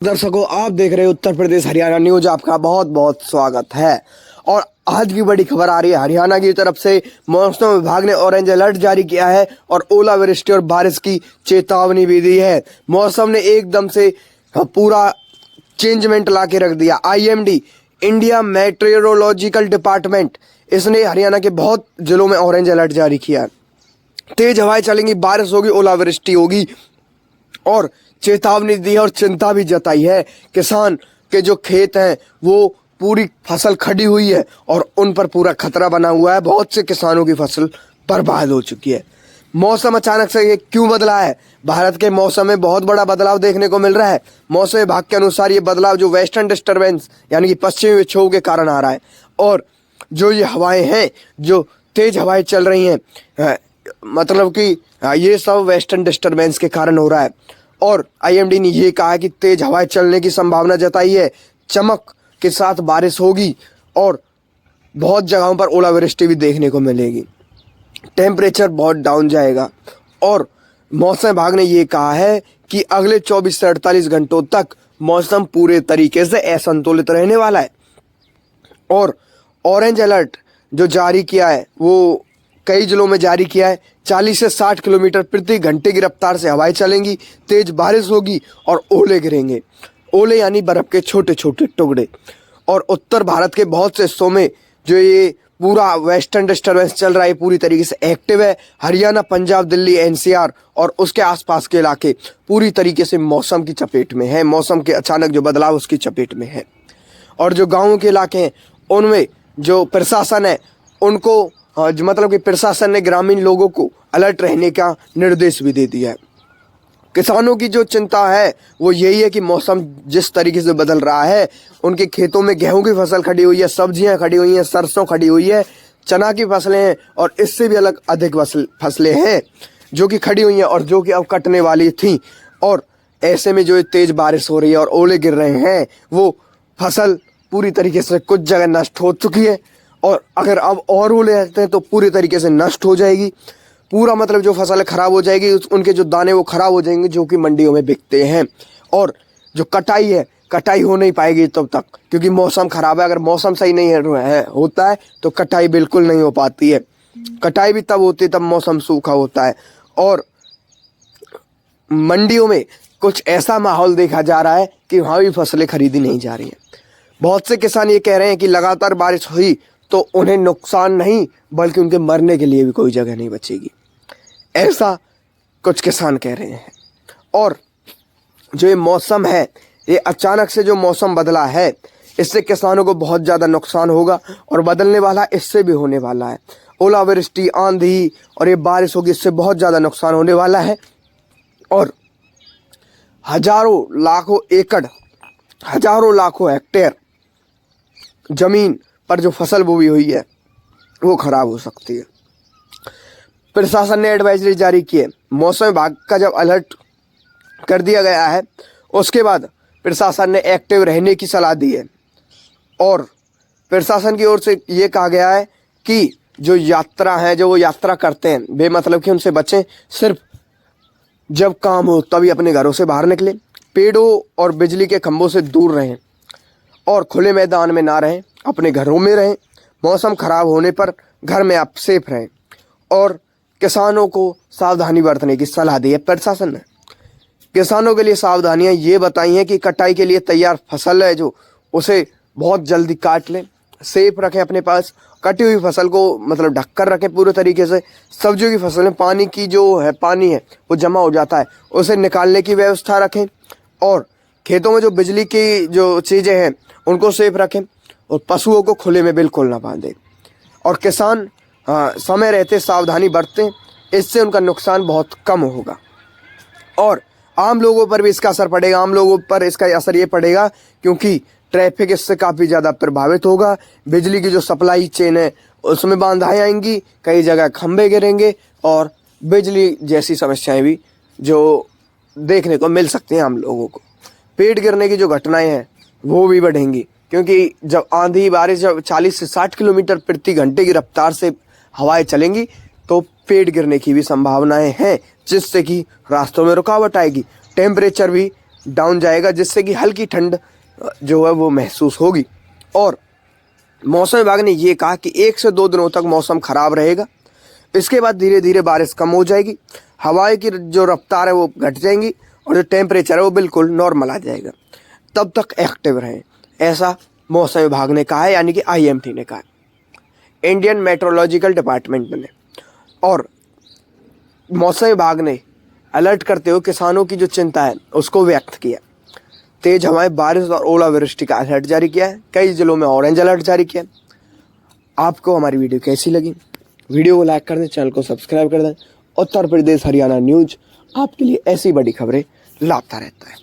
दर्शकों, आप देख रहे हैं उत्तर प्रदेश हरियाणा न्यूज। आपका बहुत बहुत स्वागत है। और आज की बड़ी खबर आ रही है हरियाणा की तरफ से। मौसम विभाग ने ऑरेंज अलर्ट जारी किया है और ओलावृष्टि और बारिश की चेतावनी भी दी है। मौसम ने एकदम से पूरा चेंजमेंट ला के रख दिया। आईएमडी, इंडिया मेट्रोलॉजिकल डिपार्टमेंट, इसने हरियाणा के बहुत जिलों में ऑरेंज अलर्ट जारी किया है। तेज हवाएं चलेंगी, बारिश होगी, ओलावृष्टि होगी और चेतावनी दी है और चिंता भी जताई है। किसान के जो खेत हैं वो पूरी फसल खड़ी हुई है और उन पर पूरा खतरा बना हुआ है। बहुत से किसानों की फसल बर्बाद हो चुकी है। मौसम अचानक से ये क्यों बदला है? भारत के मौसम में बहुत बड़ा बदलाव देखने को मिल रहा है। मौसम विभाग के अनुसार ये बदलाव जो वेस्टर्न डिस्टर्बेंस यानी कि पश्चिमी विक्षोभ के कारण आ रहा है। और जो ये हवाएं हैं, जो तेज हवाएं चल रही हैं, मतलब कि ये सब वेस्टर्न डिस्टर्बेंस के कारण हो रहा है। और आईएमडी ने ये कहा है कि तेज हवाएं चलने की संभावना जताई है। चमक के साथ बारिश होगी और बहुत जगहों पर ओलावृष्टि भी देखने को मिलेगी। टेम्परेचर बहुत डाउन जाएगा। और मौसम विभाग ने ये कहा है कि अगले 24 से 48 घंटों तक मौसम पूरे तरीके से असंतुलित रहने वाला है। और ऑरेंज अलर्ट जो जारी किया है वो कई जिलों में जारी किया है। 40 से 60 किलोमीटर प्रति घंटे की रफ्तार से हवाएं चलेंगी, तेज बारिश होगी और ओले गिरेंगे। ओले यानी बर्फ के छोटे छोटे टुकड़े। और उत्तर भारत के बहुत से हिस्सों में जो ये पूरा वेस्टर्न डिस्टर्बेंस चल रहा है पूरी तरीके से एक्टिव है। हरियाणा, पंजाब, दिल्ली, एनसीआर और उसके आसपास के इलाके पूरी तरीके से मौसम की चपेट में है। मौसम के अचानक जो बदलाव उसकी चपेट में है। और जो गाँवों के इलाके हैं उनमें जो प्रशासन है उनको मतलब कि प्रशासन ने ग्रामीण लोगों को अलर्ट रहने का निर्देश भी दे दिया है। किसानों की जो चिंता है वो यही है कि मौसम जिस तरीके से बदल रहा है, उनके खेतों में गेहूं की फसल खड़ी हुई है, सब्जियां खड़ी हुई हैं, सरसों खड़ी हुई है, चना की फसलें हैं और इससे भी अलग अधिक फसलें हैं जो कि खड़ी हुई हैं और जो कि अब कटने वाली थी। और ऐसे में जो तेज बारिश हो रही है और ओले गिर रहे हैं, वो फसल पूरी तरीके से कुछ जगह नष्ट हो चुकी है और अगर अब और ओले आते हैं तो पूरी तरीके से नष्ट हो जाएगी। पूरा मतलब जो फसल खराब हो जाएगी, उनके जो दाने वो खराब हो जाएंगे जो कि मंडियों में बिकते हैं। और जो कटाई है, कटाई हो नहीं पाएगी तब तक, क्योंकि मौसम खराब है। अगर मौसम सही नहीं होता है तो कटाई बिल्कुल नहीं हो पाती है। कटाई भी तब होती है तब मौसम सूखा होता है। और मंडियों में कुछ ऐसा माहौल देखा जा रहा है कि वहाँ भी फसलें खरीदी नहीं जा रही हैं। बहुत से किसान ये कह रहे हैं कि लगातार बारिश हुई तो उन्हें नुकसान नहीं बल्कि उनके मरने के लिए भी कोई जगह नहीं बचेगी, ऐसा कुछ किसान कह रहे हैं। और जो ये मौसम है, ये अचानक से जो मौसम बदला है, इससे किसानों को बहुत ज़्यादा नुकसान होगा और बदलने वाला इससे भी होने वाला है। ओलावृष्टि, आंधी और ये बारिश होगी, इससे बहुत ज़्यादा नुकसान होने वाला है। और हजारों लाखों एकड़, हजारों लाखों हेक्टेयर जमीन पर जो फसल बोई हुई है वो खराब हो सकती है। प्रशासन ने एडवाइजरी जारी की है। मौसम विभाग का जब अलर्ट कर दिया गया है उसके बाद प्रशासन ने एक्टिव रहने की सलाह दी है। और प्रशासन की ओर से ये कहा गया है कि जो यात्रा है, जो वो यात्रा करते हैं, बेमतलब कि उनसे बचें। सिर्फ जब काम हो तभी अपने घरों से बाहर निकलें। पेड़ों और बिजली के खंभों से दूर रहें और खुले मैदान में ना रहें, अपने घरों में रहें। मौसम खराब होने पर घर में आप सेफ रहें। और किसानों को सावधानी बरतने की सलाह दी है प्रशासन ने। किसानों के लिए सावधानियां ये बताई हैं कि कटाई के लिए तैयार फसल है जो, उसे बहुत जल्दी काट लें, सेफ रखें अपने पास। कटी हुई फसल को मतलब ढक कर रखें पूरे तरीके से। सब्जियों की फसल में पानी की जो है, पानी है वो जमा हो जाता है, उसे निकालने की व्यवस्था रखें। और खेतों में जो बिजली की जो चीज़ें हैं उनको सेफ रखें और पशुओं को खुले में बिल्कुल ना बांधें। और किसान समय रहते सावधानी बरतें, इससे उनका नुकसान बहुत कम होगा। और आम लोगों पर भी इसका असर पड़ेगा। आम लोगों पर इसका असर ये पड़ेगा क्योंकि ट्रैफिक इससे काफ़ी ज़्यादा प्रभावित होगा। बिजली की जो सप्लाई चेन है उसमें बाधाएं आएंगी, कई जगह खंभे गिरेंगे और बिजली जैसी समस्याएं भी जो देखने को मिल सकती हैं आम लोगों को। पेड़ गिरने की जो घटनाएं हैं वो भी बढ़ेंगी, क्योंकि जब आंधी बारिश जब 40 से 60 किलोमीटर प्रति घंटे की रफ्तार से हवाएं चलेंगी तो पेड़ गिरने की भी संभावनाएं हैं, जिससे कि रास्तों में रुकावट आएगी। टेम्परेचर भी डाउन जाएगा, जिससे कि हल्की ठंड जो है वो महसूस होगी। और मौसम विभाग ने ये कहा कि 1 से 2 दिनों तक मौसम खराब रहेगा। इसके बाद धीरे धीरे बारिश कम हो जाएगी, हवाएं की जो रफ्तार है वो घट जाएंगी और जो टेम्परेचर है वो बिल्कुल नॉर्मल आ जाएगा। तब तक एक्टिव रहें, ऐसा मौसम विभाग ने कहा है, यानी कि IMD ने कहा, इंडियन मेट्रोलॉजिकल डिपार्टमेंट ने। और मौसम विभाग ने अलर्ट करते हुए किसानों की जो चिंता है उसको व्यक्त किया। तेज हवाएं, बारिश और ओलावृष्टि का अलर्ट जारी किया है। कई जिलों में ऑरेंज अलर्ट जारी किया है। आपको हमारी वीडियो कैसी लगी? वीडियो को लाइक कर दें, चैनल को सब्सक्राइब कर दें। उत्तर प्रदेश हरियाणा न्यूज आपके लिए ऐसी बड़ी खबरें लाता रहता है।